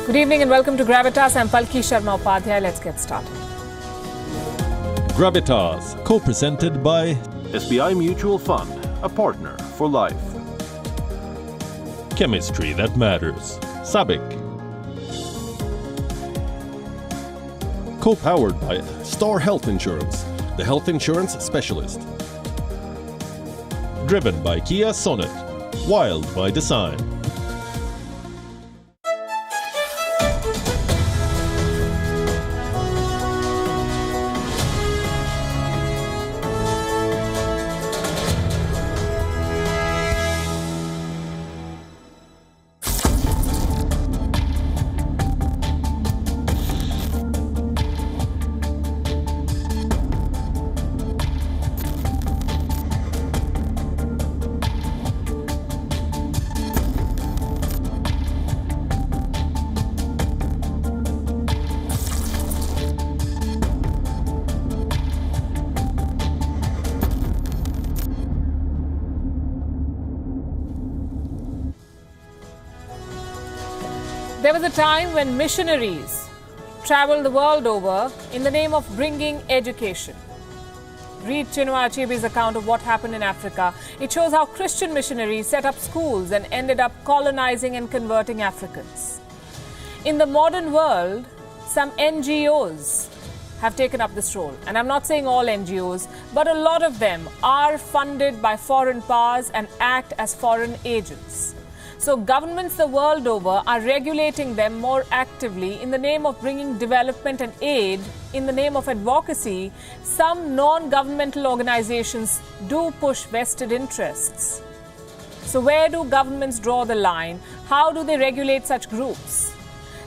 Good evening and welcome to Gravitas. I'm Palki Sharma Upadhyay. Let's get started. Gravitas, co-presented by SBI Mutual Fund, a partner for life. Chemistry That Matters, SABIC. Co-powered by Star Health Insurance, the health insurance specialist. Driven by Kia Sonet, wild by design. There was a time when missionaries traveled the world over in the name of bringing education. Read Chinua Achebe's account of what happened in Africa. It shows how Christian missionaries set up schools and ended up colonizing and converting Africans. In the modern world, some NGOs have taken up this role. And I'm not saying all NGOs, but a lot of them are funded by foreign powers and act as foreign agents. So governments the world over are regulating them more actively in the name of bringing development and aid. In the name of advocacy, some non-governmental organizations do push vested interests. So where do governments draw the line? How do they regulate such groups?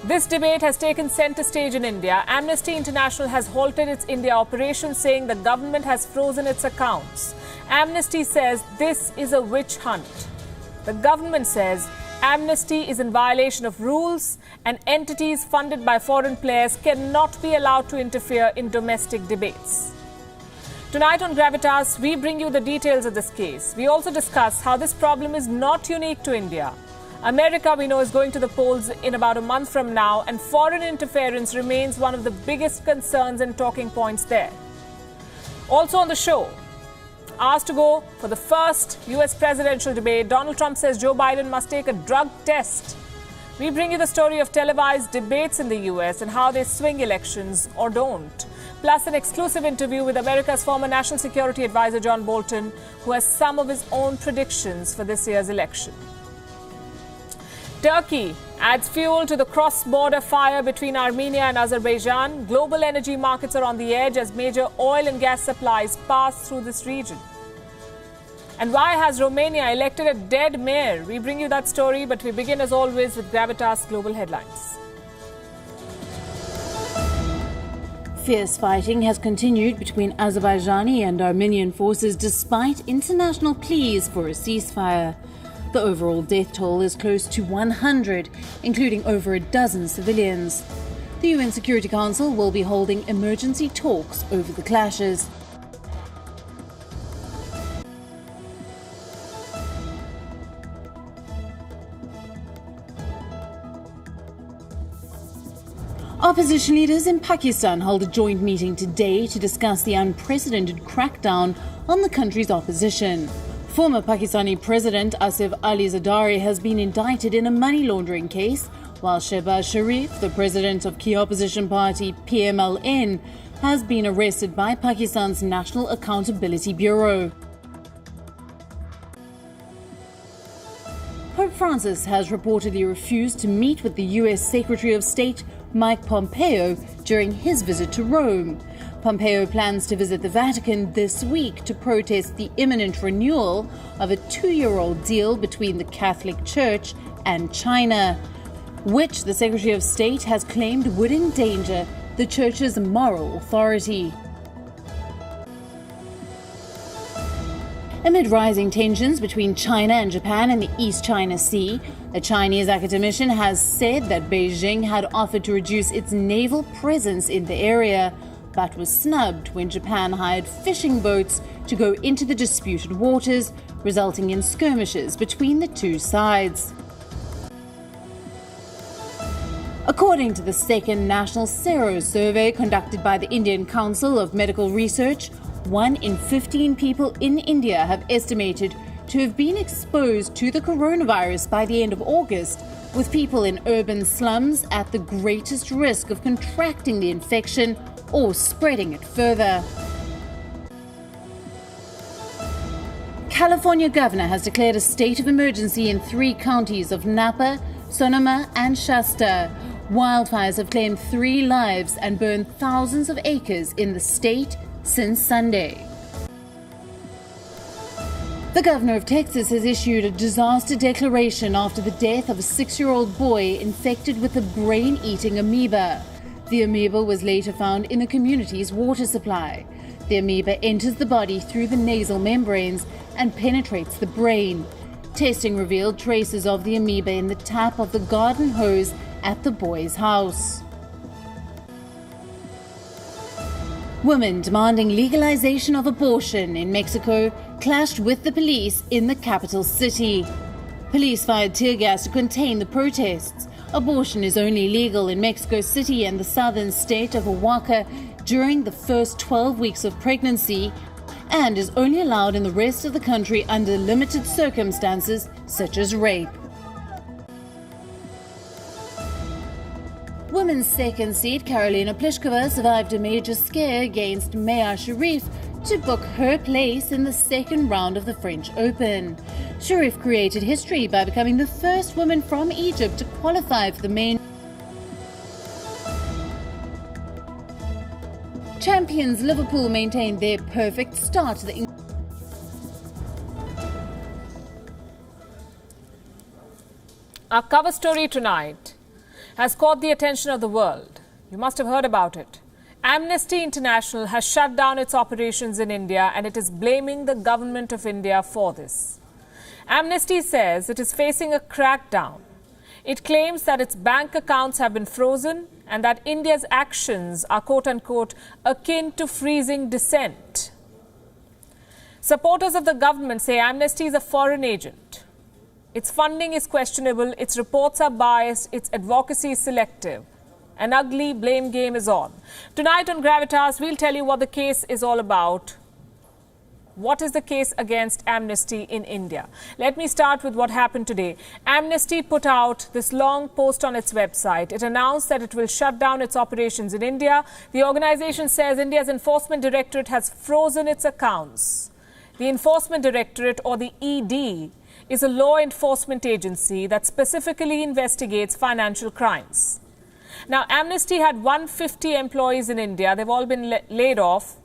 This debate has taken center stage in India. Amnesty International has halted its India operation, saying the government has frozen its accounts. Amnesty says this is a witch hunt. The government says Amnesty is in violation of rules and entities funded by foreign players cannot be allowed to interfere in domestic debates. Tonight on Gravitas, we bring you the details of this case. We also discuss how this problem is not unique to India. America, we know, is going to the polls in about a month from now, and foreign interference remains one of the biggest concerns and talking points there. Also on the show, asked to go for the first US presidential debate, Donald Trump says Joe Biden must take a drug test. We bring you the story of televised debates in the US and how they swing elections or don't. Plus an exclusive interview with America's former National Security Advisor John Bolton, who has some of his own predictions for this year's election. Turkey adds fuel to the cross-border fire between Armenia and Azerbaijan. Global energy markets are on the edge as major oil and gas supplies pass through this region. And why has Romania elected a dead mayor? We bring you that story, but we begin as always with Gravitas Global Headlines. Fierce fighting has continued between Azerbaijani and Armenian forces despite international pleas for a ceasefire. The overall death toll is close to 100, including over a dozen civilians. The UN Security Council will be holding emergency talks over the clashes. Opposition leaders in Pakistan held a joint meeting today to discuss the unprecedented crackdown on the country's opposition. Former Pakistani President Asif Ali Zardari has been indicted in a money laundering case, while Shehbaz Sharif, the president of key opposition party PMLN, has been arrested by Pakistan's National Accountability Bureau. Pope Francis has reportedly refused to meet with the US Secretary of State Mike Pompeo during his visit to Rome. Pompeo plans to visit the Vatican this week to protest the imminent renewal of a 2-year-old deal between the Catholic Church and China, which the Secretary of State has claimed would endanger the Church's moral authority. Amid rising tensions between China and Japan in the East China Sea, a Chinese academician has said that Beijing had offered to reduce its naval presence in the area, but was snubbed when Japan hired fishing boats to go into the disputed waters, resulting in skirmishes between the two sides. According to the second National Sero survey conducted by the Indian Council of Medical Research, 1 in 15 people in India have estimated to have been exposed to the coronavirus by the end of August, with people in urban slums at the greatest risk of contracting the infection or spreading it further. California governor has declared a state of emergency in 3 counties of Napa, Sonoma and Shasta. Wildfires have claimed 3 lives and burned thousands of acres in the state since Sunday. The governor of Texas has issued a disaster declaration after the death of a 6-year-old boy infected with a brain-eating amoeba. The amoeba was later found in a community's water supply. The amoeba enters the body through the nasal membranes and penetrates the brain. Testing revealed traces of the amoeba in the tap of the garden hose at the boy's house. Women demanding legalization of abortion in Mexico clashed with the police in the capital city. Police fired tear gas to contain the protests. Abortion is only legal in Mexico City and the southern state of Oaxaca during the first 12 weeks of pregnancy, and is only allowed in the rest of the country under limited circumstances such as rape. Women's second seed Karolina Pliskova survived a major scare against Maya Sharif to book her place in the second round of the French Open. Sharif created history by becoming the first woman from Egypt to qualify for the main. Champions Liverpool maintained their perfect start to the Our cover story tonight has caught the attention of the world. You must have heard about it. Amnesty International has shut down its operations in India and it is blaming the government of India for this. Amnesty says it is facing a crackdown. It claims that its bank accounts have been frozen and that India's actions are quote-unquote akin to freezing dissent. Supporters of the government say Amnesty is a foreign agent. Its funding is questionable, its reports are biased, its advocacy is selective. An ugly blame game is on. Tonight on Gravitas, we'll tell you what the case is all about. What is the case against Amnesty in India? Let me start with what happened today. Amnesty put out this long post on its website. It announced that it will shut down its operations in India. The organization says India's Enforcement Directorate has frozen its accounts. The Enforcement Directorate, or the ED, is a law enforcement agency that specifically investigates financial crimes. Now, Amnesty had 150 employees in India. They've all been laid off.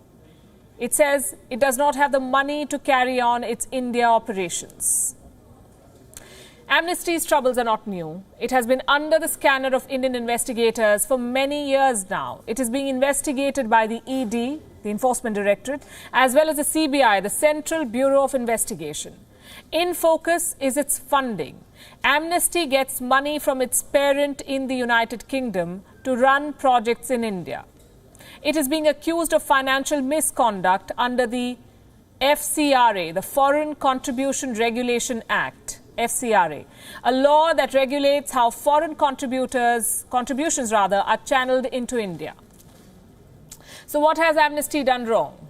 It says it does not have the money to carry on its India operations. Amnesty's troubles are not new. It has been under the scanner of Indian investigators for many years now. It is being investigated by the ED, the Enforcement Directorate, as well as the CBI, the Central Bureau of Investigation. In focus is its funding. Amnesty gets money from its parent in the United Kingdom to run projects in India. It is being accused of financial misconduct under the FCRA, the Foreign Contribution Regulation Act, FCRA, a law that regulates how foreign contributions are channeled into India. So what has Amnesty done wrong?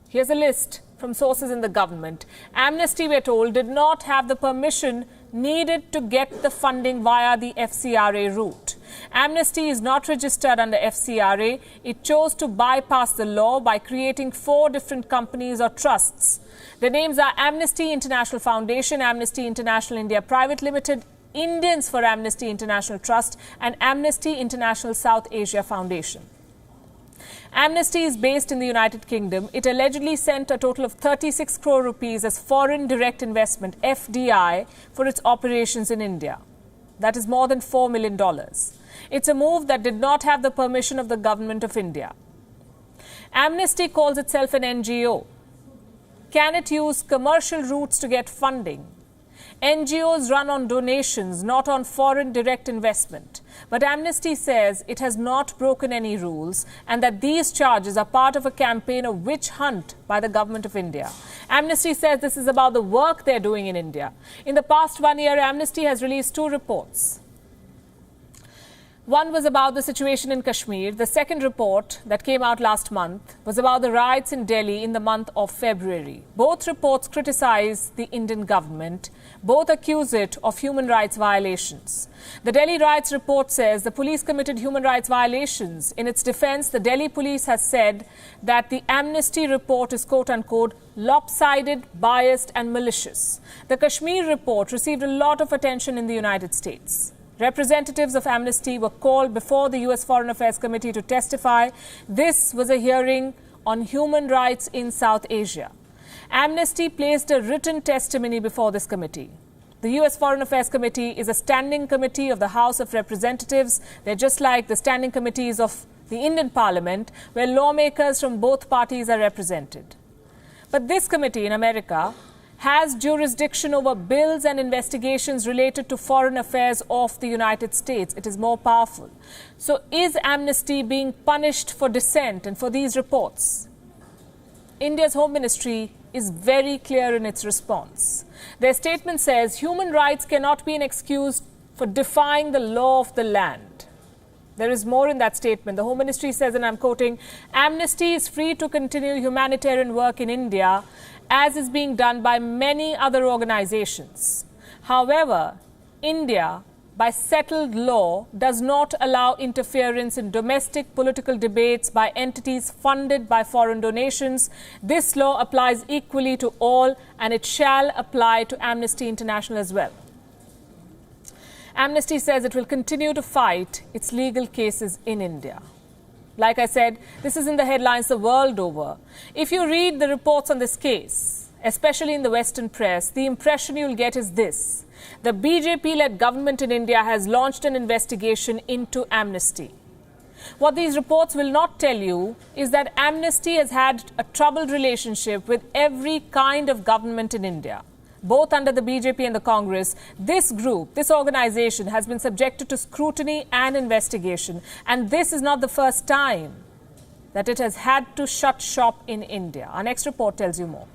Here's a list from sources in the government. Amnesty, we're told, did not have the permission needed to get the funding via the FCRA route. Amnesty is not registered under FCRA. It chose to bypass the law by creating 4 different companies or trusts. The names are Amnesty International Foundation, Amnesty International India Private Limited, Indians for Amnesty International Trust, and Amnesty International South Asia Foundation. Amnesty is based in the United Kingdom. It allegedly sent a total of 36 crore rupees as foreign direct investment, FDI, for its operations in India. That is more than $4 million. It's a move that did not have the permission of the government of India. Amnesty calls itself an NGO. Can it use commercial routes to get funding? NGOs run on donations, not on foreign direct investment. But Amnesty says it has not broken any rules and that these charges are part of a campaign of witch hunt by the government of India. Amnesty says this is about the work they're doing in India. In the past 1 year, Amnesty has released 2 reports. One was about the situation in Kashmir. The second report that came out last month was about the riots in Delhi in the month of February. Both reports criticize the Indian government. Both accuse it of human rights violations. The Delhi riots report says the police committed human rights violations. In its defense, the Delhi police has said that the Amnesty report is quote-unquote lopsided, biased and malicious. The Kashmir report received a lot of attention in the United States. Representatives of Amnesty were called before the US Foreign Affairs Committee to testify. This was a hearing on human rights in South Asia. Amnesty placed a written testimony before this committee. The US Foreign Affairs Committee is a standing committee of the House of Representatives. They're just like the standing committees of the Indian Parliament, where lawmakers from both parties are represented. But this committee in America has jurisdiction over bills and investigations related to foreign affairs of the United States. It is more powerful. So is Amnesty being punished for dissent and for these reports? India's Home Ministry is very clear in its response. Their statement says human rights cannot be an excuse for defying the law of the land. There is more in that statement. The Home Ministry says, and I'm quoting, Amnesty is free to continue humanitarian work in India as is being done by many other organizations. However, India, by settled law, does not allow interference in domestic political debates by entities funded by foreign donations. This law applies equally to all, and it shall apply to Amnesty International as well. Amnesty says it will continue to fight its legal cases in India. Like I said, this is in the headlines the world over. If you read the reports on this case, especially in the Western press, the impression you'll get is this. The BJP-led government in India has launched an investigation into Amnesty. What these reports will not tell you is that Amnesty has had a troubled relationship with every kind of government in India. Both under the BJP and the Congress, this group, this organization has been subjected to scrutiny and investigation. And this is not the first time that it has had to shut shop in India. Our next report tells you more.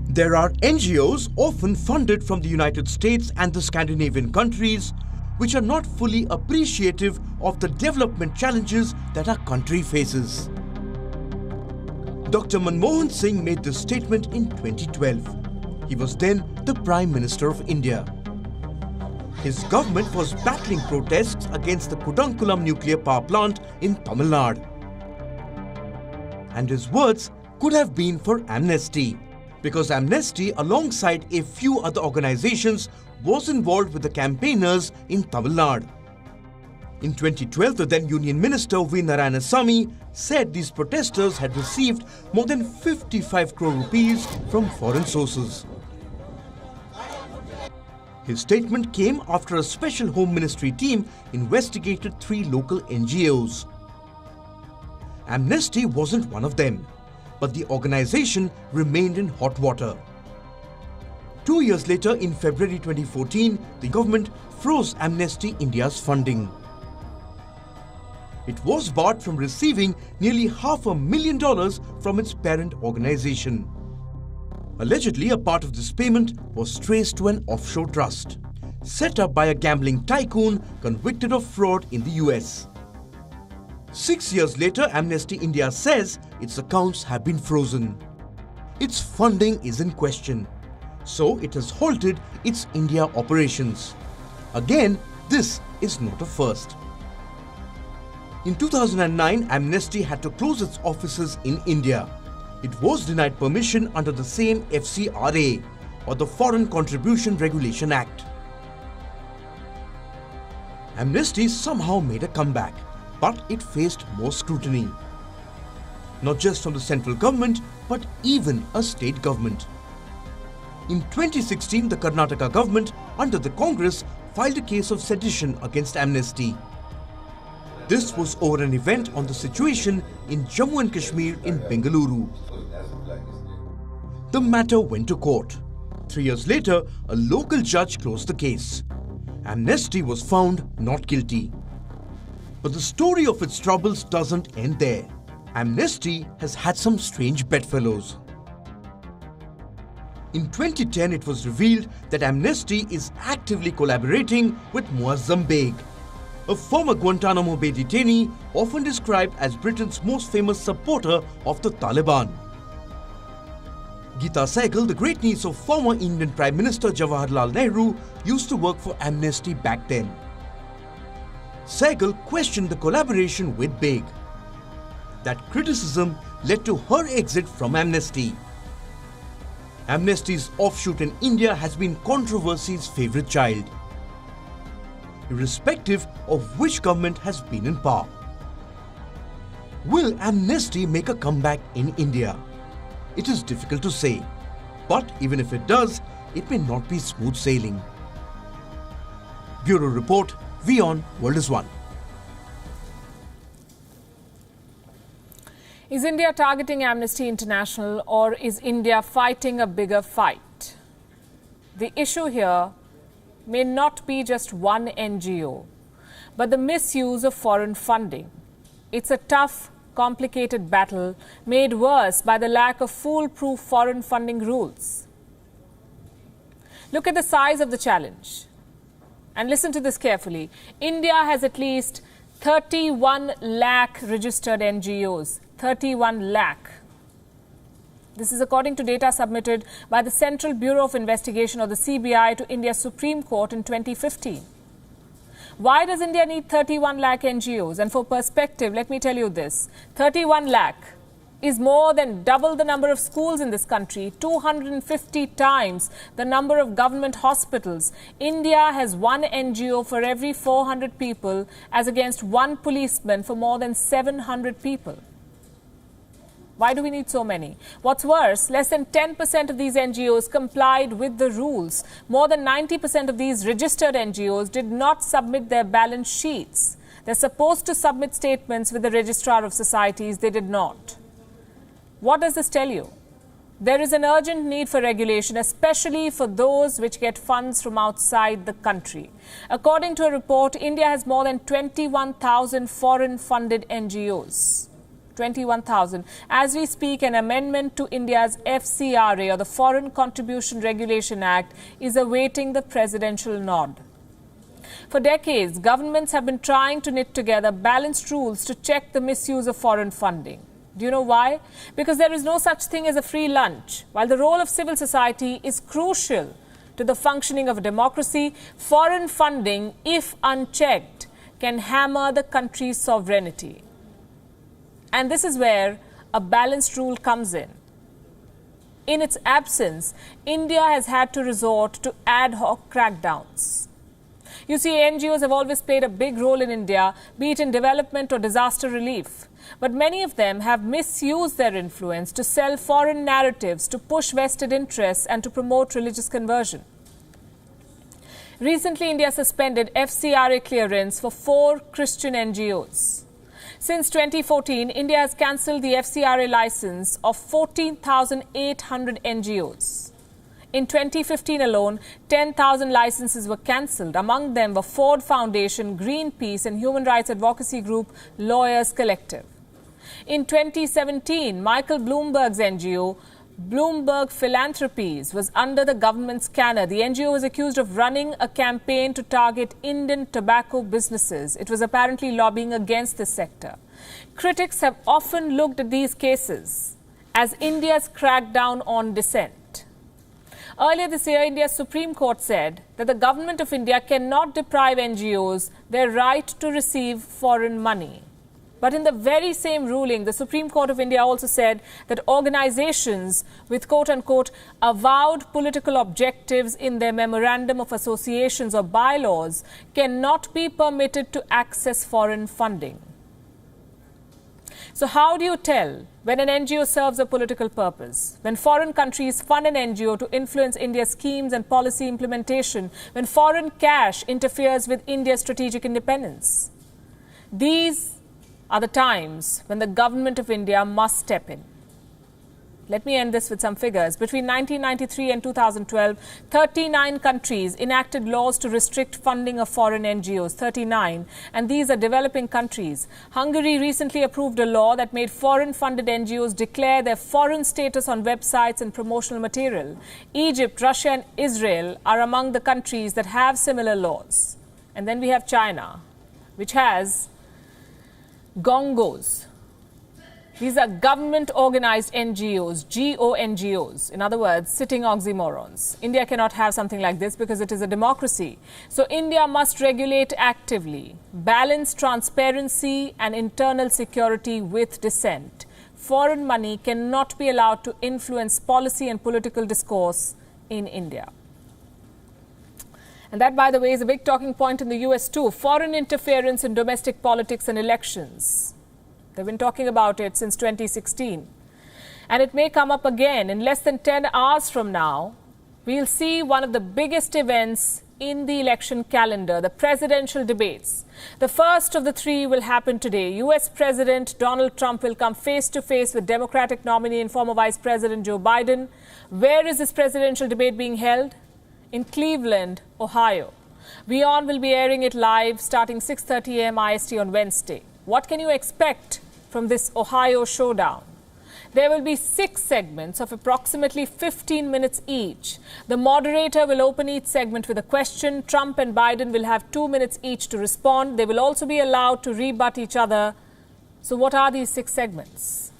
There are NGOs often funded from the United States and the Scandinavian countries which are not fully appreciative of the development challenges that our country faces. Dr. Manmohan Singh made this statement in 2012. He was then the Prime Minister of India. His government was battling protests against the Kudankulam nuclear power plant in Tamil Nadu. And his words could have been for Amnesty, because Amnesty, alongside a few other organizations, was involved with the campaigners in Tamil Nadu. In 2012, the then Union Minister V. Narayanasamy said these protesters had received more than 55 crore rupees from foreign sources. His statement came after a special Home Ministry team investigated 3 local NGOs. Amnesty wasn't one of them, but the organization remained in hot water. 2 years later, in February 2014, the government froze Amnesty India's funding. It was barred from receiving nearly $500,000 from its parent organization. Allegedly, a part of this payment was traced to an offshore trust, set up by a gambling tycoon convicted of fraud in the US. 6 years later, Amnesty India says its accounts have been frozen. Its funding is in question, so it has halted its India operations. Again, this is not a first. In 2009, Amnesty had to close its offices in India. It was denied permission under the same FCRA, or the Foreign Contribution Regulation Act. Amnesty somehow made a comeback, but it faced more scrutiny. Not just from the central government, but even a state government. In 2016, the Karnataka government, under the Congress, filed a case of sedition against Amnesty. This was over an event on the situation in Jammu and Kashmir in Bengaluru. The matter went to court. 3 years later, a local judge closed the case. Amnesty was found not guilty. But the story of its troubles doesn't end there. Amnesty has had some strange bedfellows. In 2010, it was revealed that Amnesty is actively collaborating with Muazzam Beg, a former Guantanamo Bay detainee often described as Britain's most famous supporter of the Taliban. Geeta Sehgal, the great niece of former Indian Prime Minister Jawaharlal Nehru, used to work for Amnesty back then. Sehgal questioned the collaboration with Beg. That criticism led to her exit from Amnesty. Amnesty's offshoot in India has been controversy's favourite child, irrespective of which government has been in power. Will Amnesty make a comeback in India? It is difficult to say, but even if it does, it may not be smooth sailing. Bureau Report, WION World is One. Is India targeting Amnesty International, or is India fighting a bigger fight? The issue here may not be just one NGO, but the misuse of foreign funding. It's a tough, complicated battle made worse by the lack of foolproof foreign funding rules. Look at the size of the challenge and listen to this carefully. India has at least 31 lakh registered NGOs. 31 lakh. This is according to data submitted by the Central Bureau of Investigation, or the CBI, to India's Supreme Court in 2015. Why does India need 31 lakh NGOs? And for perspective, let me tell you this. 31 lakh is more than double the number of schools in this country, 250 times the number of government hospitals. India has one NGO for every 400 people, as against one policeman for more than 700 people. Why do we need so many? What's worse, less than 10% of these NGOs complied with the rules. More than 90% of these registered NGOs did not submit their balance sheets. They're supposed to submit statements with the Registrar of Societies. They did not. What does this tell you? There is an urgent need for regulation, especially for those which get funds from outside the country. According to a report, India has more than 21,000 foreign-funded NGOs. 21,000. As we speak, an amendment to India's FCRA, or the Foreign Contribution Regulation Act, is awaiting the presidential nod. For decades, governments have been trying to knit together balanced rules to check the misuse of foreign funding. Do you know why? Because there is no such thing as a free lunch. While the role of civil society is crucial to the functioning of a democracy, foreign funding, if unchecked, can hammer the country's sovereignty. And this is where a balanced rule comes in. In its absence, India has had to resort to ad hoc crackdowns. You see, NGOs have always played a big role in India, be it in development or disaster relief. But many of them have misused their influence to sell foreign narratives, to push vested interests, and to promote religious conversion. Recently, India suspended FCRA clearance for 4 Christian NGOs. Since 2014, India has cancelled the FCRA license of 14,800 NGOs. In 2015 alone, 10,000 licenses were cancelled. Among them were Ford Foundation, Greenpeace, and human rights advocacy group Lawyers Collective. In 2017, Michael Bloomberg's NGO, Bloomberg Philanthropies, was under the government scanner. The NGO was accused of running a campaign to target Indian tobacco businesses. It was apparently lobbying against this sector. Critics have often looked at these cases as India's crackdown on dissent. Earlier this year, India's Supreme Court said that the government of India cannot deprive NGOs their right to receive foreign money. But in the very same ruling, the Supreme Court of India also said that organizations with quote-unquote avowed political objectives in their memorandum of associations or bylaws cannot be permitted to access foreign funding. So how do you tell when an NGO serves a political purpose? When foreign countries fund an NGO to influence India's schemes and policy implementation? When foreign cash interferes with India's strategic independence? These are the times when the government of India must step in. Let me end this with some figures. Between 1993 and 2012, 39 countries enacted laws to restrict funding of foreign NGOs, 39, and these are developing countries. Hungary recently approved a law that made foreign-funded NGOs declare their foreign status on websites and promotional material. Egypt, Russia and Israel are among the countries that have similar laws. And then we have China, which has gongos. These are government-organized NGOs, GONGOs. In other words, sitting oxymorons. India cannot have something like this because it is a democracy. So India must regulate actively, balance transparency and internal security with dissent. Foreign money cannot be allowed to influence policy and political discourse in India. And that, by the way, is a big talking point in the US too. Foreign interference in domestic politics and elections. They've been talking about it since 2016. And it may come up again. In less than 10 hours from now, we'll see one of the biggest events in the election calendar, the presidential debates. The first of the three will happen today. US President Donald Trump will come face to face with Democratic nominee and former Vice President Joe Biden. Where is this presidential debate being held? In Cleveland, Ohio. WION will be airing it live starting 6:30 a.m. IST on Wednesday. What can you expect from this Ohio showdown? There will be 6 segments of approximately 15 minutes each. The moderator will open each segment with a question. Trump and Biden will have 2 minutes each to respond. They will also be allowed to rebut each other. So what are these 6 segments?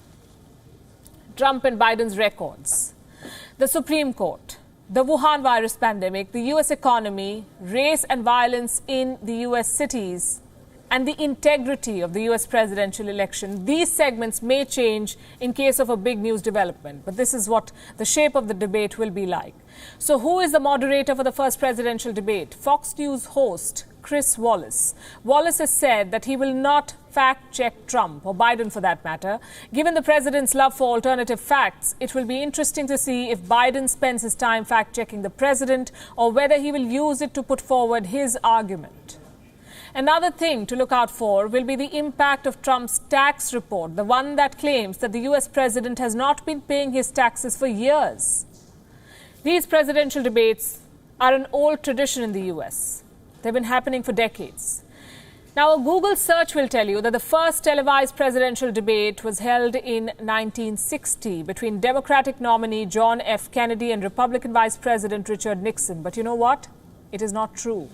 Trump and Biden's records, the Supreme Court, the Wuhan virus pandemic, the US economy, race and violence in the US cities, and the integrity of the US presidential election. These segments may change in case of a big news development, but this is what the shape of the debate will be like. So who is the moderator for the first presidential debate? Fox News host Chris Wallace. Wallace has said that he will not fact-check Trump, or Biden for that matter. Given the president's love for alternative facts, it will be interesting to see if Biden spends his time fact-checking the president or whether he will use it to put forward his argument. Another thing to look out for will be the impact of Trump's tax report, the one that claims that the US president has not been paying his taxes for years. These presidential debates are an old tradition in the US. They've been happening for decades. Now, a Google search will tell you that the first televised presidential debate was held in 1960 between Democratic nominee John F. Kennedy and Republican Vice President Richard Nixon. But you know what? It is not true.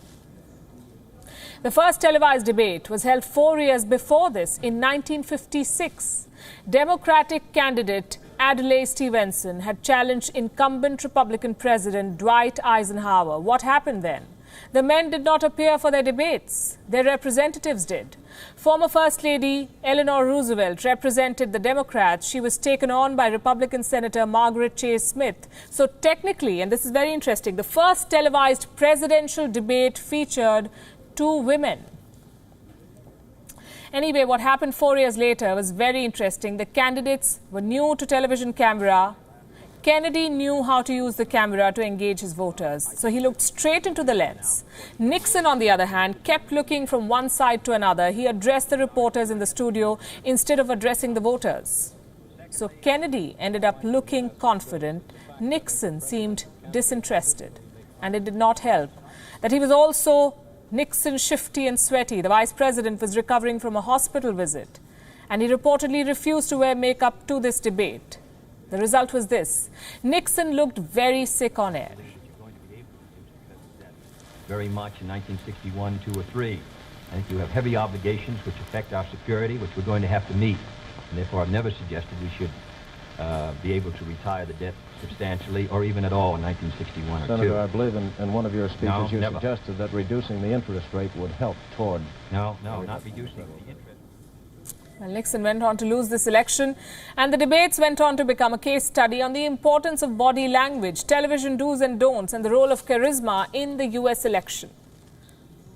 The first televised debate was held 4 years before this, in 1956. Democratic candidate Adlai Stevenson had challenged incumbent Republican President Dwight Eisenhower. What happened then? The men did not appear for their debates. Their representatives did. Former First Lady Eleanor Roosevelt represented the Democrats. She was taken on by Republican Senator Margaret Chase Smith. So technically, and this is very interesting, the first televised presidential debate featured 2 women. Anyway, what happened 4 years later was very interesting. The candidates were new to television camera. Kennedy knew how to use the camera to engage his voters, so he looked straight into the lens. Nixon, on the other hand, kept looking from one side to another. He addressed the reporters in the studio instead of addressing the voters. So Kennedy ended up looking confident. Nixon seemed disinterested, and it did not help that he was also Nixon shifty and sweaty. The vice president was recovering from a hospital visit, and he reportedly refused to wear makeup to this debate. The result was this. Nixon looked very sick on air. Very much in 1961, 2 or 3. I think you have heavy obligations which affect our security, which we're going to have to meet. And therefore, I've never suggested we should be able to retire the debt substantially or even at all in 1961 or 2. Senator, I believe in one of your speeches you suggested that reducing the interest rate would help toward... No, not reducing the interest. Well, Nixon went on to lose this election, and the debates went on to become a case study on the importance of body language, television do's and don'ts, and the role of charisma in the US election.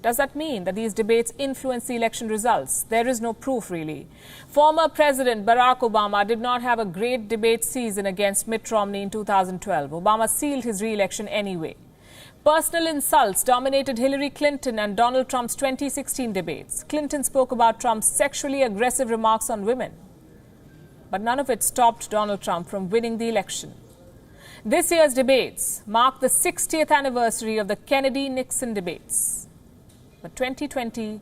Does that mean that these debates influence the election results? There is no proof, really. Former President Barack Obama did not have a great debate season against Mitt Romney in 2012. Obama sealed his re-election anyway. Personal insults dominated Hillary Clinton and Donald Trump's 2016 debates. Clinton spoke about Trump's sexually aggressive remarks on women. but none of it stopped Donald Trump from winning the election. This year's debates mark the 60th anniversary of the Kennedy-Nixon debates. But 2020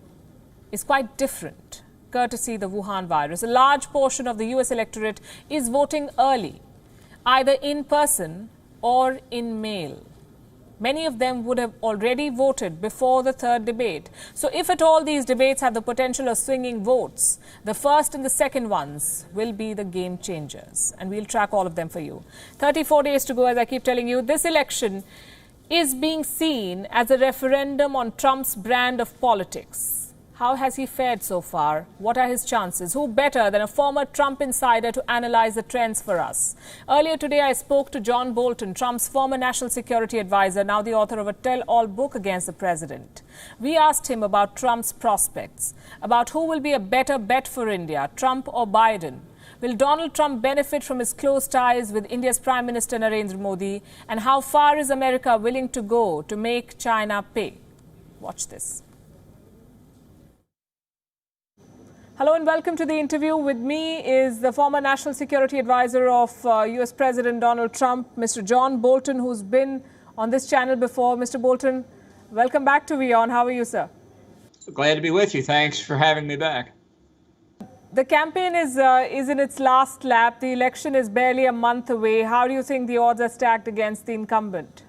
is quite different, courtesy the Wuhan virus. A large portion of the US electorate is voting early, either in person or in mail. Many of them would have already voted before the third debate. So if at all these debates have the potential of swinging votes, the first and the second ones will be the game changers. And we'll track all of them for you. 34 days to go, as I keep telling you. This election is being seen as a referendum on Trump's brand of politics. How has he fared so far? What are his chances? Who better than a former Trump insider to analyze the trends for us? Earlier today, I spoke to John Bolton, Trump's former national security advisor, now the author of a tell-all book against the president. We asked him about Trump's prospects, about who will be a better bet for India, Trump or Biden. Will Donald Trump benefit from his close ties with India's Prime Minister Narendra Modi? And how far is America willing to go to make China pay? Watch this. Hello and welcome to the interview. With me is the former National Security Advisor of US President Donald Trump, Mr. John Bolton, who's been on this channel before. Mr. Bolton, welcome back to WION. How are you, sir? Glad to be with you. Thanks for having me back. The campaign is in its last lap. The election is barely a month away. How do you think the odds are stacked against the incumbent?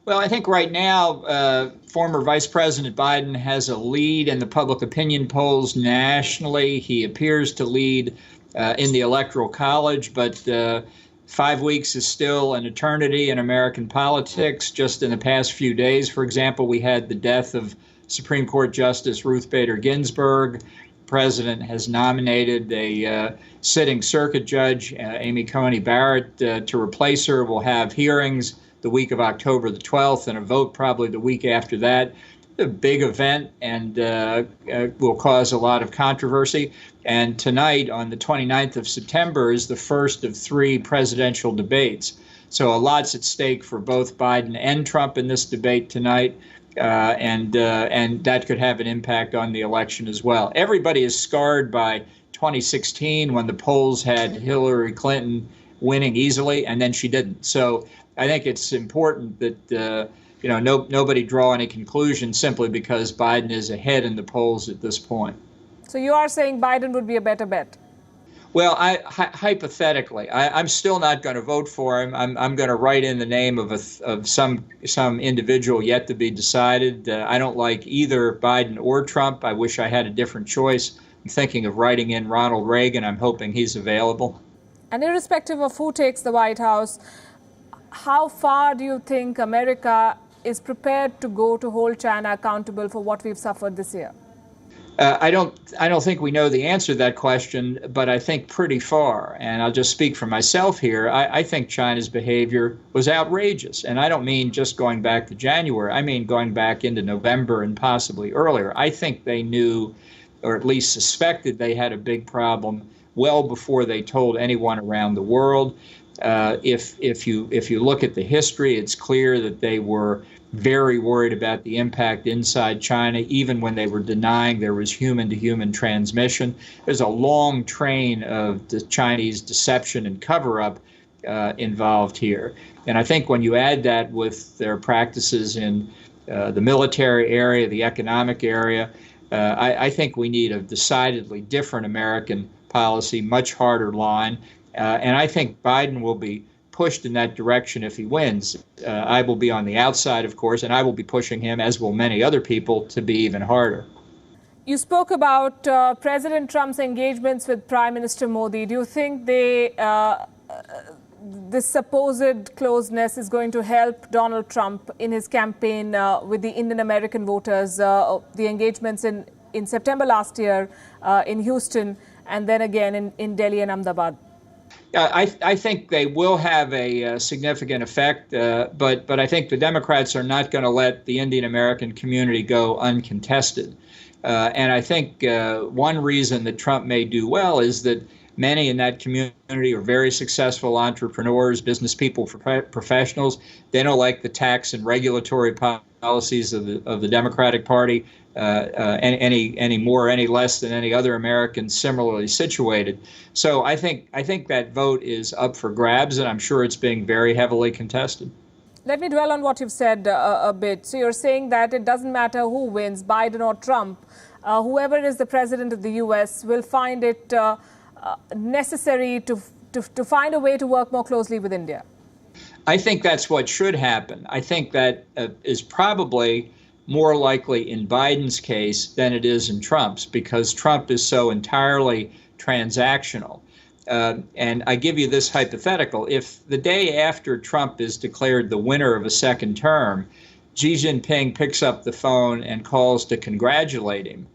Well, I think right now, former Vice President Biden has a lead in the public opinion polls nationally. He appears to lead in the Electoral College, but 5 weeks is still an eternity in American politics. Just in the past few days, for example, we had the death of Supreme Court Justice Ruth Bader Ginsburg. The president has nominated a sitting circuit judge, Amy Coney Barrett, to replace her. We'll have hearings the week of October the 12th and a vote probably the week after that. A big event and will cause a lot of controversy. And tonight, on the 29th of September, is the first of 3 presidential debates. So a lot's at stake for both Biden and Trump in this debate tonight. And that could have an impact on the election as well. Everybody is scarred by 2016 when the polls had Hillary Clinton winning easily, and then she didn't. So I think it's important that nobody draw any conclusions simply because Biden is ahead in the polls at this point. So you are saying Biden would be a better bet? Well, hypothetically, I'm still not going to vote for him. I'm going to write in the name of some individual yet to be decided. I don't like either Biden or Trump. I wish I had a different choice. I'm thinking of writing in Ronald Reagan. I'm hoping he's available. And irrespective of who takes the White House, how far do you think America is prepared to go to hold China accountable for what we've suffered this year? I don't think we know the answer to that question, but I think pretty far. And I'll just speak for myself here. I think China's behavior was outrageous. And I don't mean just going back to January. I mean going back into November and possibly earlier. I think they knew, or at least suspected, they had a big problem well before they told anyone around the world. If you look at the history, it's clear that they were very worried about the impact inside China, even when they were denying there was human-to-human transmission. There's a long train of the Chinese deception and cover-up involved here. And I think when you add that with their practices in the military area, the economic area, I think we need a decidedly different American policy, much harder line. And I think Biden will be pushed in that direction if he wins. I will be on the outside, of course, and I will be pushing him, as will many other people, to be even harder. You spoke about President Trump's engagements with Prime Minister Modi. Do you think this supposed closeness is going to help Donald Trump in his campaign with the Indian American voters, the engagements in September last year in Houston, and then again in Delhi and Ahmedabad? I think they will have a significant effect, but I think the Democrats are not going to let the Indian American community go uncontested. And I think one reason that Trump may do well is that many in that community are very successful entrepreneurs, business people, professionals. They don't like the tax and regulatory policies of the Democratic Party any more, any less than any other American similarly situated. So I think that vote is up for grabs, and I'm sure it's being very heavily contested. Let me dwell on what you've said a bit. So you're saying that it doesn't matter who wins, Biden or Trump, whoever is the president of the U.S. will find it necessary to find a way to work more closely with India. I think that's what should happen. I think that is probably more likely in Biden's case than it is in Trump's, because Trump is so entirely transactional. And I give you this hypothetical. If the day after Trump is declared the winner of a second term, Xi Jinping picks up the phone and calls to congratulate him,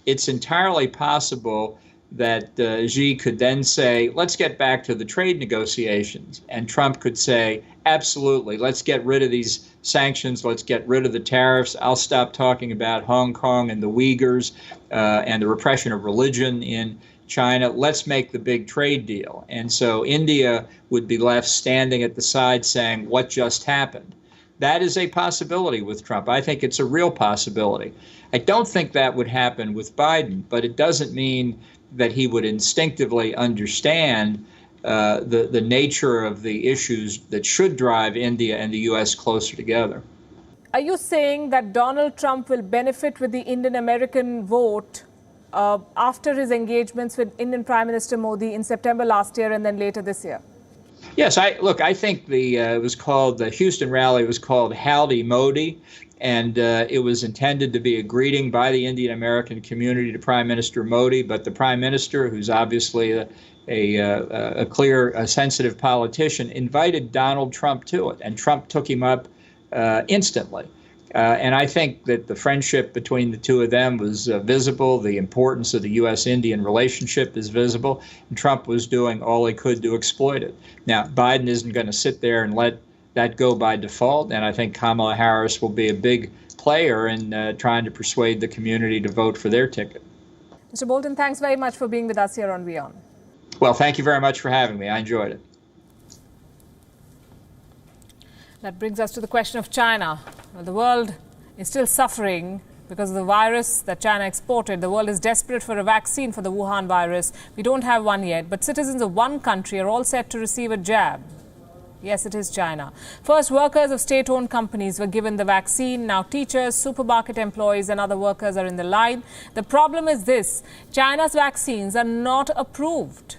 it's entirely possible that Xi could then say, let's get back to the trade negotiations. And Trump could say, absolutely, let's get rid of these sanctions, let's get rid of the tariffs, I'll stop talking about Hong Kong and the Uyghurs and the repression of religion in China, let's make the big trade deal. And so India would be left standing at the side saying, what just happened? That is a possibility with Trump. I think it's a real possibility. I don't think that would happen with Biden, but it doesn't mean that he would instinctively understand the nature of the issues that should drive India and the U.S. closer together. Are you saying that Donald Trump will benefit with the Indian-American vote after his engagements with Indian Prime Minister Modi in September last year and then later this year? Yes, I think the Houston rally was called Howdy Modi, and it was intended to be a greeting by the Indian American community to Prime Minister Modi. But the Prime Minister, who's obviously a clear, sensitive politician, invited Donald Trump to it, and Trump took him up instantly. And I think that the friendship between the two of them was visible. The importance of the U.S.-Indian relationship is visible. And Trump was doing all he could to exploit it. Now, Biden isn't going to sit there and let that go by default. And I think Kamala Harris will be a big player in trying to persuade the community to vote for their ticket. Mr. Bolton, thanks very much for being with us here on WION. Well, thank you very much for having me. I enjoyed it. That brings us to the question of China. Well, the world is still suffering because of the virus that China exported. The world is desperate for a vaccine for the Wuhan virus. We don't have one yet, but citizens of one country are all set to receive a jab. Yes, it is China. First, workers of state-owned companies were given the vaccine. Now teachers, supermarket employees and other workers are in the line. The problem is this: China's vaccines are not approved.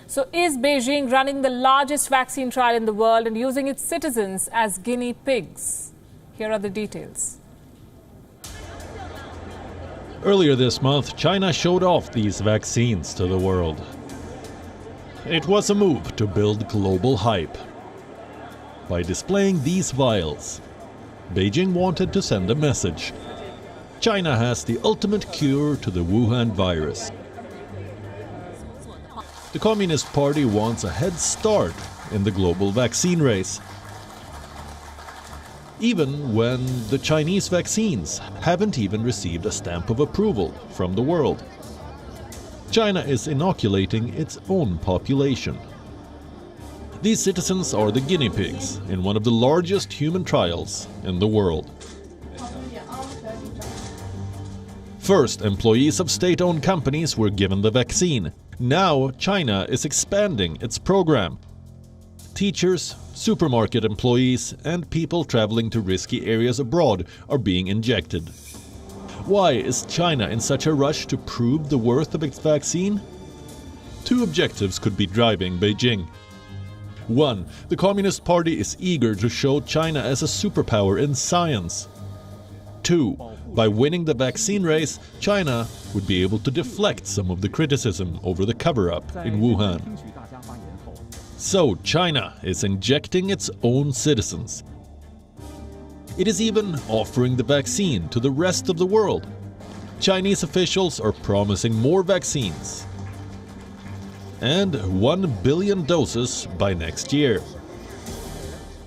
So is Beijing running the largest vaccine trial in the world and using its citizens as guinea pigs? Here are the details. Earlier this month, China showed off these vaccines to the world. It was a move to build global hype. By displaying these vials, Beijing wanted to send a message. China has the ultimate cure to the Wuhan virus. The Communist Party wants a head start in the global vaccine race, even when the Chinese vaccines haven't even received a stamp of approval from the world. China is inoculating its own population. These citizens are the guinea pigs in one of the largest human trials in the world. First, employees of state-owned companies were given the vaccine. Now, China is expanding its program. Teachers, supermarket employees, and people traveling to risky areas abroad are being injected. Why is China in such a rush to prove the worth of its vaccine? Two objectives could be driving Beijing. One, the Communist Party is eager to show China as a superpower in science. Two, by winning the vaccine race, China would be able to deflect some of the criticism over the cover-up in Wuhan. So China is injecting its own citizens. It is even offering the vaccine to the rest of the world. Chinese officials are promising more vaccines and 1 billion doses by next year.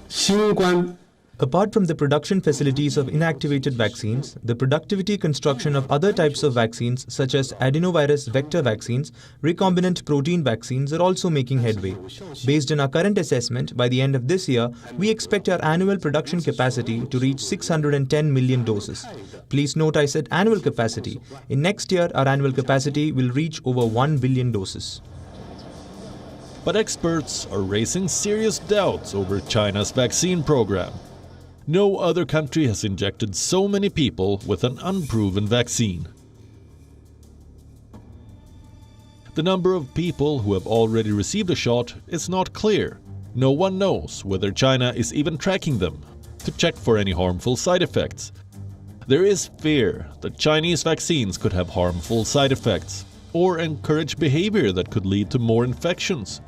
新冠 Apart from the production facilities of inactivated vaccines, the productivity construction of other types of vaccines such as adenovirus vector vaccines, recombinant protein vaccines are also making headway. Based on our current assessment, by the end of this year, we expect our annual production capacity to reach 610 million doses. Please note I said annual capacity. In next year, our annual capacity will reach over 1 billion doses. But experts are raising serious doubts over China's vaccine program. No other country has injected so many people with an unproven vaccine. The number of people who have already received a shot is not clear. No one knows whether China is even tracking them to check for any harmful side effects. There is fear that Chinese vaccines could have harmful side effects or encourage behavior that could lead to more infections.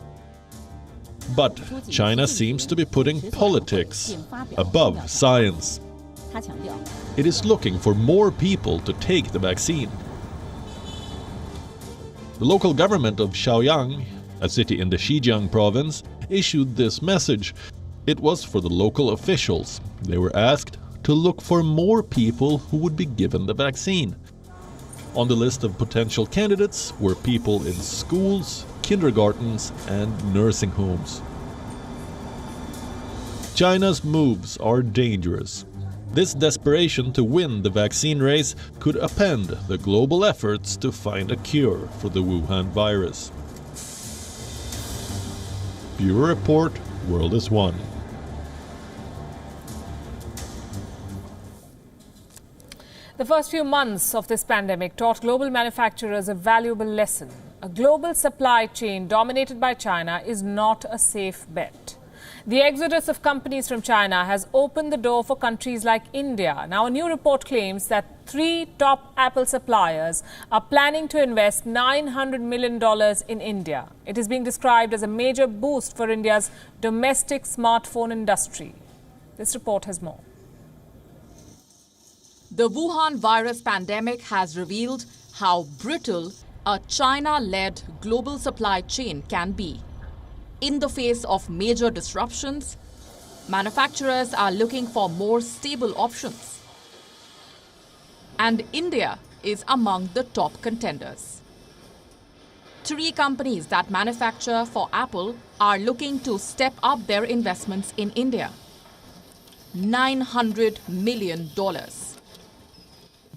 But China seems to be putting politics above science. It is looking for more people to take the vaccine. The local government of Shaoyang, a city in the Xinjiang province, issued this message. It was for the local officials. They were asked to look for more people who would be given the vaccine. On the list of potential candidates were people in schools, kindergartens and nursing homes. China's moves are dangerous. This desperation to win the vaccine race could upend the global efforts to find a cure for the Wuhan virus. Bureau Report, World is One. The first few months of this pandemic taught global manufacturers a valuable lesson. A global supply chain dominated by China is not a safe bet. The exodus of companies from China has opened the door for countries like India. Now, a new report claims that 3 top Apple suppliers are planning to invest $900 million in India. It is being described as a major boost for India's domestic smartphone industry. This report has more. The Wuhan virus pandemic has revealed how brittle a China-led global supply chain can be. In the face of major disruptions, manufacturers are looking for more stable options. And India is among the top contenders. 3 companies that manufacture for Apple are looking to step up their investments in India. $900 million.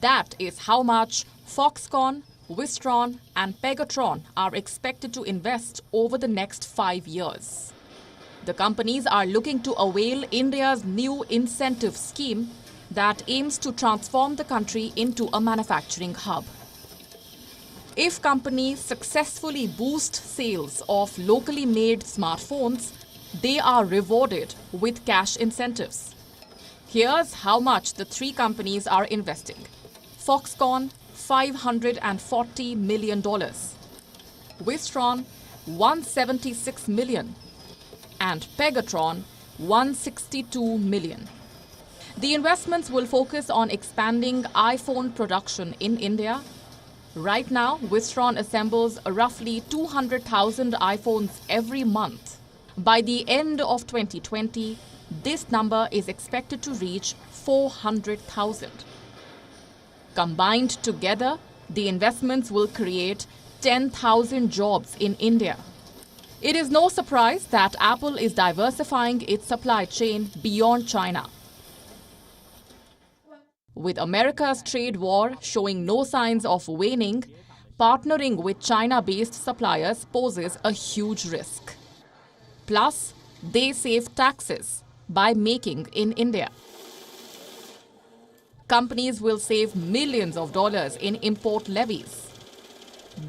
That is how much Foxconn, Wistron and Pegatron are expected to invest over the next 5 years. The companies are looking to avail India's new incentive scheme that aims to transform the country into a manufacturing hub. If companies successfully boost sales of locally made smartphones, they are rewarded with cash incentives. Here's how much the 3 companies are investing. Foxconn, $540 million. Wistron, $176 million. And Pegatron, $162 million. The investments will focus on expanding iPhone production in India. Right now, Wistron assembles roughly 200,000 iPhones every month. By the end of 2020, this number is expected to reach 400,000. Combined together, the investments will create 10,000 jobs in India. It is no surprise that Apple is diversifying its supply chain beyond China. With America's trade war showing no signs of waning, partnering with China-based suppliers poses a huge risk. Plus, they save taxes by making in India. Companies will save millions of dollars in import levies.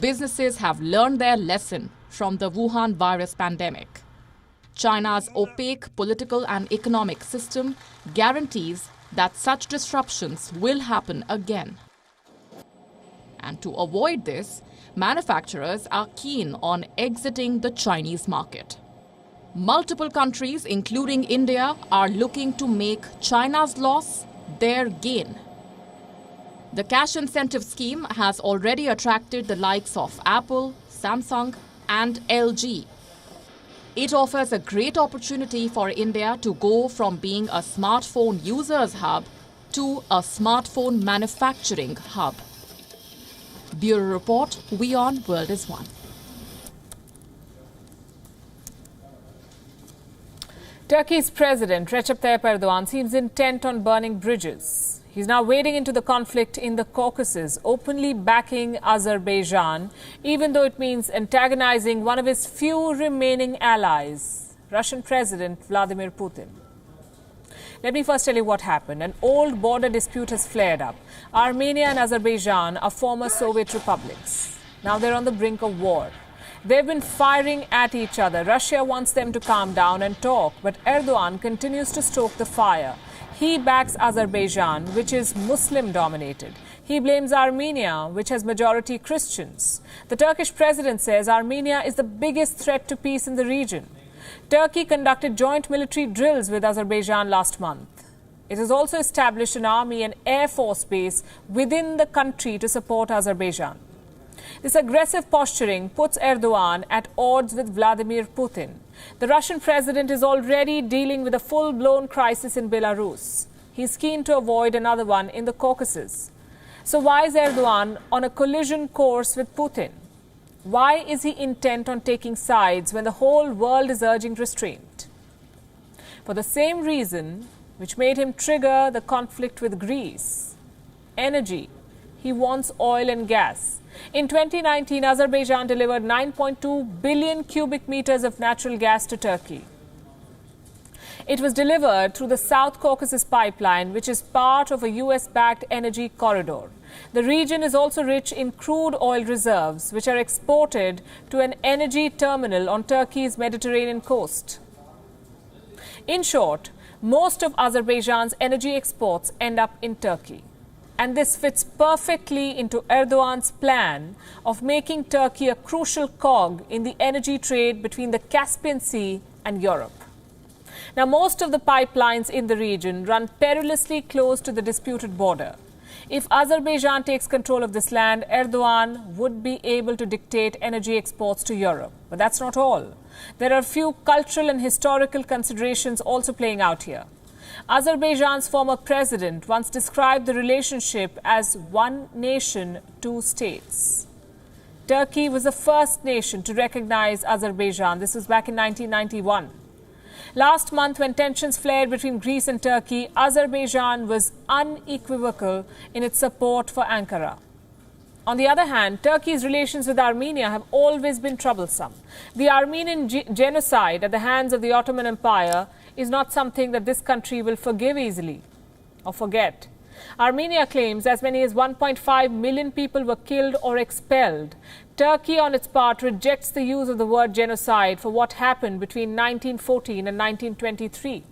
Businesses have learned their lesson from the Wuhan virus pandemic. China's opaque political and economic system guarantees that such disruptions will happen again. And to avoid this, manufacturers are keen on exiting the Chinese market. Multiple countries, including India, are looking to make China's loss their gain. The cash incentive scheme has already attracted the likes of Apple, Samsung and LG. It offers a great opportunity for India to go from being a smartphone users hub to a smartphone manufacturing hub. Bureau Report, WION World is One. Turkey's President Recep Tayyip Erdogan seems intent on burning bridges. He's now wading into the conflict in the Caucasus, openly backing Azerbaijan, even though it means antagonizing one of his few remaining allies, Russian President Vladimir Putin. Let me first tell you what happened. An old border dispute has flared up. Armenia and Azerbaijan are former Soviet republics. Now they're on the brink of war. They've been firing at each other. Russia wants them to calm down and talk, but Erdogan continues to stoke the fire. He backs Azerbaijan, which is Muslim-dominated. He blames Armenia, which has majority Christians. The Turkish president says Armenia is the biggest threat to peace in the region. Turkey conducted joint military drills with Azerbaijan last month. It has also established an army and air force base within the country to support Azerbaijan. This aggressive posturing puts Erdogan at odds with Vladimir Putin. The Russian president is already dealing with a full-blown crisis in Belarus. He's keen to avoid another one in the Caucasus. So why is Erdogan on a collision course with Putin? Why is he intent on taking sides when the whole world is urging restraint? For the same reason which made him trigger the conflict with Greece. Energy. He wants oil and gas. In 2019, Azerbaijan delivered 9.2 billion cubic meters of natural gas to Turkey. It was delivered through the South Caucasus pipeline, which is part of a US-backed energy corridor. The region is also rich in crude oil reserves, which are exported to an energy terminal on Turkey's Mediterranean coast. In short, most of Azerbaijan's energy exports end up in Turkey. And this fits perfectly into Erdogan's plan of making Turkey a crucial cog in the energy trade between the Caspian Sea and Europe. Now, most of the pipelines in the region run perilously close to the disputed border. If Azerbaijan takes control of this land, Erdogan would be able to dictate energy exports to Europe. But that's not all. There are a few cultural and historical considerations also playing out here. Azerbaijan's former president once described the relationship as one nation, two states. Turkey was the first nation to recognize Azerbaijan. This was back in 1991. Last month, when tensions flared between Greece and Turkey, Azerbaijan was unequivocal in its support for Ankara. On the other hand, Turkey's relations with Armenia have always been troublesome. The Armenian genocide at the hands of the Ottoman Empire is not something that this country will forgive easily or forget. Armenia claims as many as 1.5 million people were killed or expelled. Turkey, on its part, rejects the use of the word genocide for what happened between 1914 and 1923.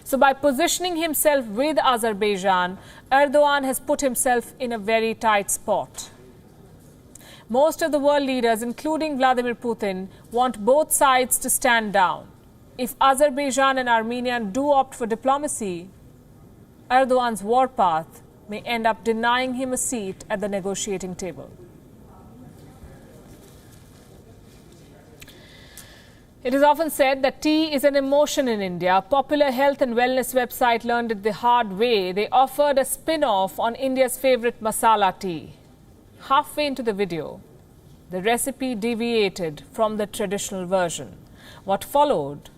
So by positioning himself with Azerbaijan, Erdogan has put himself in a very tight spot. Most of the world leaders, including Vladimir Putin, want both sides to stand down. If Azerbaijan and Armenia do opt for diplomacy, Erdogan's warpath may end up denying him a seat at the negotiating table. It is often said that tea is an emotion in India. A popular health and wellness website learned it the hard way. They offered a spin-off on India's favorite masala tea. Halfway into the video, the recipe deviated from the traditional version. What followed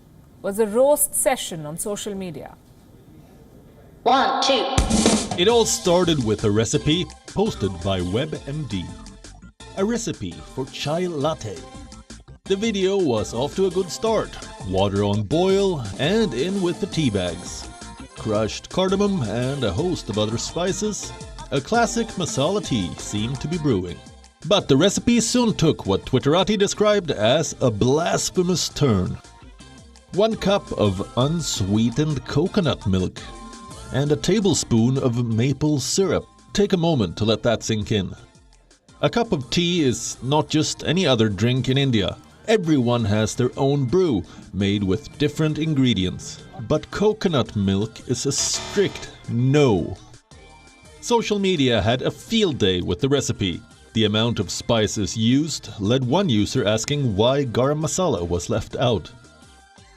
was a roast session on social media. 1, 2. It all started with a recipe posted by WebMD. A recipe for chai latte. The video was off to a good start. Water on boil and in with the tea bags. Crushed cardamom and a host of other spices. A classic masala tea seemed to be brewing. But the recipe soon took what Twitterati described as a blasphemous turn. 1 cup of unsweetened coconut milk and a tablespoon of maple syrup. Take a moment to let that sink in. A cup of tea is not just any other drink in India. Everyone has their own brew, made with different ingredients. But coconut milk is a strict no. Social media had a field day with the recipe. The amount of spices used led one user asking why garam masala was left out.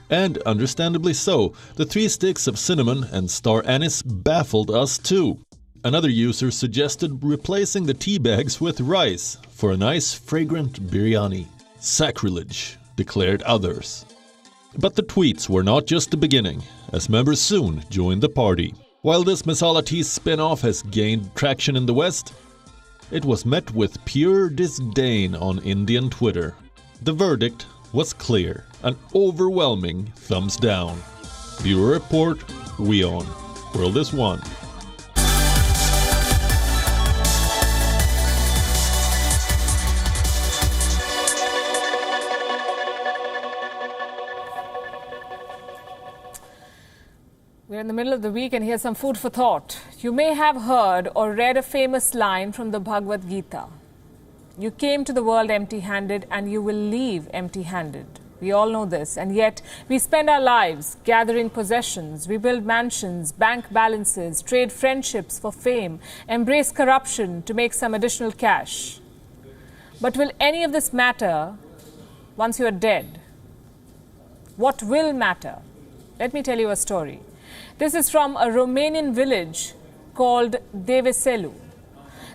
And understandably so, the 3 sticks of cinnamon and star anise baffled us too. Another user suggested replacing the tea bags with rice for a nice fragrant biryani. Sacrilege, declared others. But the tweets were not just the beginning, as members soon joined the party. While this masala tea spin-off has gained traction in the West, it was met with pure disdain on Indian Twitter. The verdict was clear, an overwhelming thumbs down. Bureau Report, WION. World is One. We're in the middle of the week and here's some food for thought. You may have heard or read a famous line from the Bhagavad Gita. You came to the world empty-handed and you will leave empty-handed. We all know this, and yet we spend our lives gathering possessions. We build mansions, bank balances, trade friendships for fame, embrace corruption to make some additional cash. But will any of this matter once you are dead? What will matter? Let me tell you a story. This is from a Romanian village called Deveselu.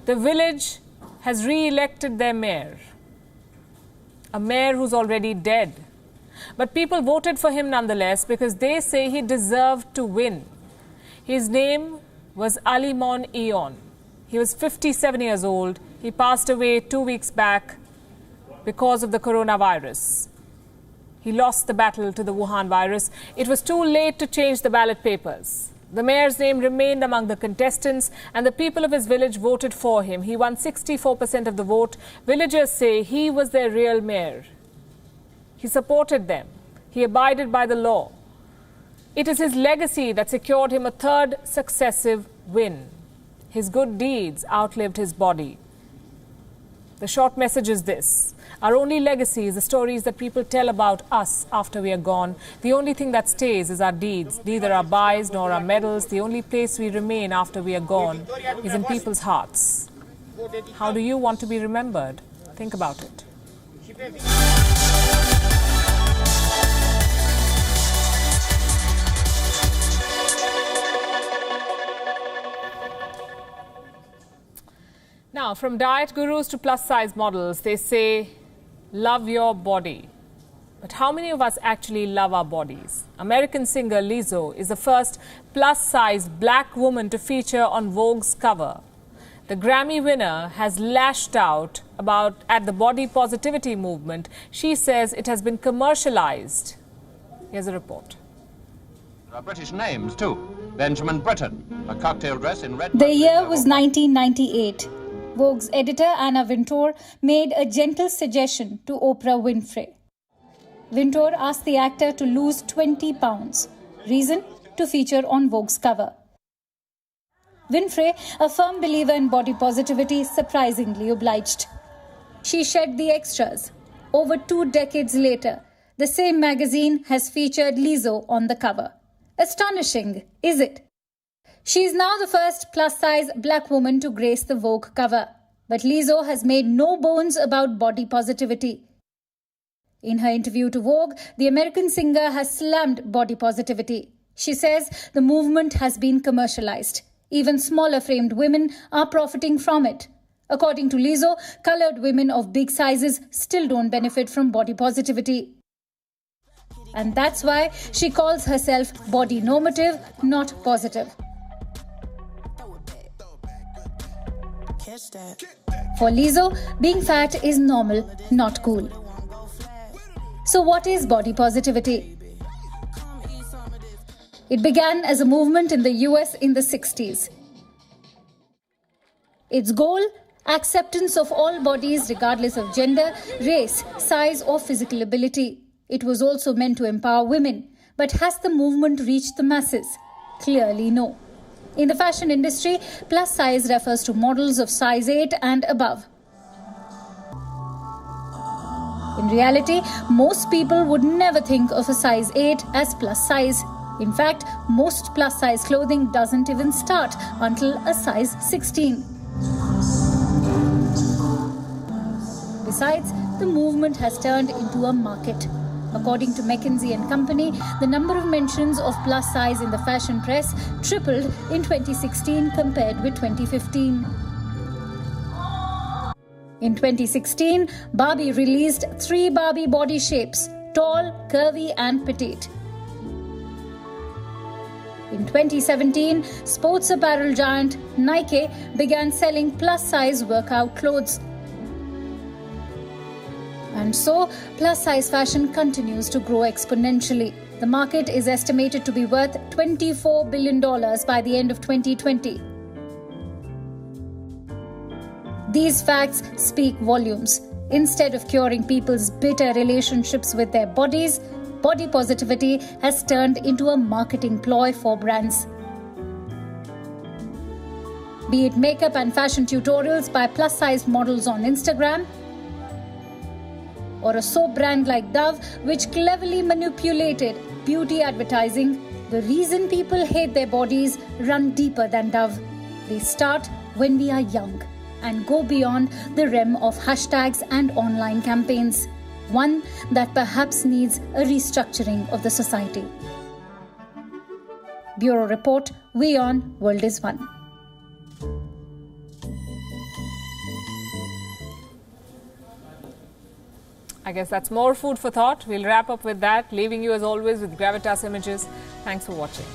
The village has re-elected their mayor, a mayor who's already dead. But people voted for him nonetheless because they say he deserved to win. His name was Alimon Ion. He was 57 years old. He passed away 2 weeks back because of the coronavirus. He lost the battle to the Wuhan virus. It was too late to change the ballot papers. The mayor's name remained among the contestants and the people of his village voted for him. He won 64% of the vote. Villagers say he was their real mayor. He supported them. He abided by the law. It is his legacy that secured him a 3rd successive win. His good deeds outlived his body. The short message is this. Our only legacy is the stories that people tell about us after we are gone. The only thing that stays is our deeds. Neither our buys nor our medals. The only place we remain after we are gone is in people's hearts. How do you want to be remembered? Think about it. Now, from diet gurus to plus-size models, they say, love your body. But how many of us actually love our bodies? American singer Lizzo is the first plus-size black woman to feature on Vogue's cover. The Grammy winner has lashed out at the body positivity movement. She says it has been commercialized. Here's a report. There are British names too. Benjamin Britten, a cocktail dress in red. The year was 1998. Vogue's editor Anna Wintour made a gentle suggestion to Oprah Winfrey. Wintour asked the actor to lose 20 pounds. Reason? To feature on Vogue's cover. Winfrey, a firm believer in body positivity, surprisingly obliged. She shed the extras. Over 2 decades later, the same magazine has featured Lizzo on the cover. Astonishing, is it? She is now the first plus-size black woman to grace the Vogue cover. But Lizzo has made no bones about body positivity. In her interview to Vogue, the American singer has slammed body positivity. She says the movement has been commercialized. Even smaller framed women are profiting from it. According to Lizzo, colored women of big sizes still don't benefit from body positivity. And that's why she calls herself body normative, not positive. For Lizzo, being fat is normal, not cool. So what is body positivity? It began as a movement in the US in the 60s. Its goal? Acceptance of all bodies regardless of gender, race, size or physical ability. It was also meant to empower women. But has the movement reached the masses? Clearly no. In the fashion industry, plus size refers to models of size 8 and above. In reality, most people would never think of a size 8 as plus size. In fact, most plus size clothing doesn't even start until a size 16. Besides, the movement has turned into a market. According to McKinsey & Company, the number of mentions of plus size in the fashion press tripled in 2016 compared with 2015. In 2016, Barbie released 3 Barbie body shapes: tall, curvy and petite. In 2017, sports apparel giant Nike began selling plus-size workout clothes. And so, plus-size fashion continues to grow exponentially. The market is estimated to be worth $24 billion by the end of 2020. These facts speak volumes. Instead of curing people's bitter relationships with their bodies, body positivity has turned into a marketing ploy for brands. Be it makeup and fashion tutorials by plus-sized models on Instagram, or a soap brand like Dove which cleverly manipulated beauty advertising, the reason people hate their bodies run deeper than Dove. They start when we are young and go beyond the realm of hashtags and online campaigns. One that perhaps needs a restructuring of the society. Bureau Report, WION World is One. I guess that's more food for thought. We'll wrap up with that, leaving you as always with Gravitas images. Thanks for watching.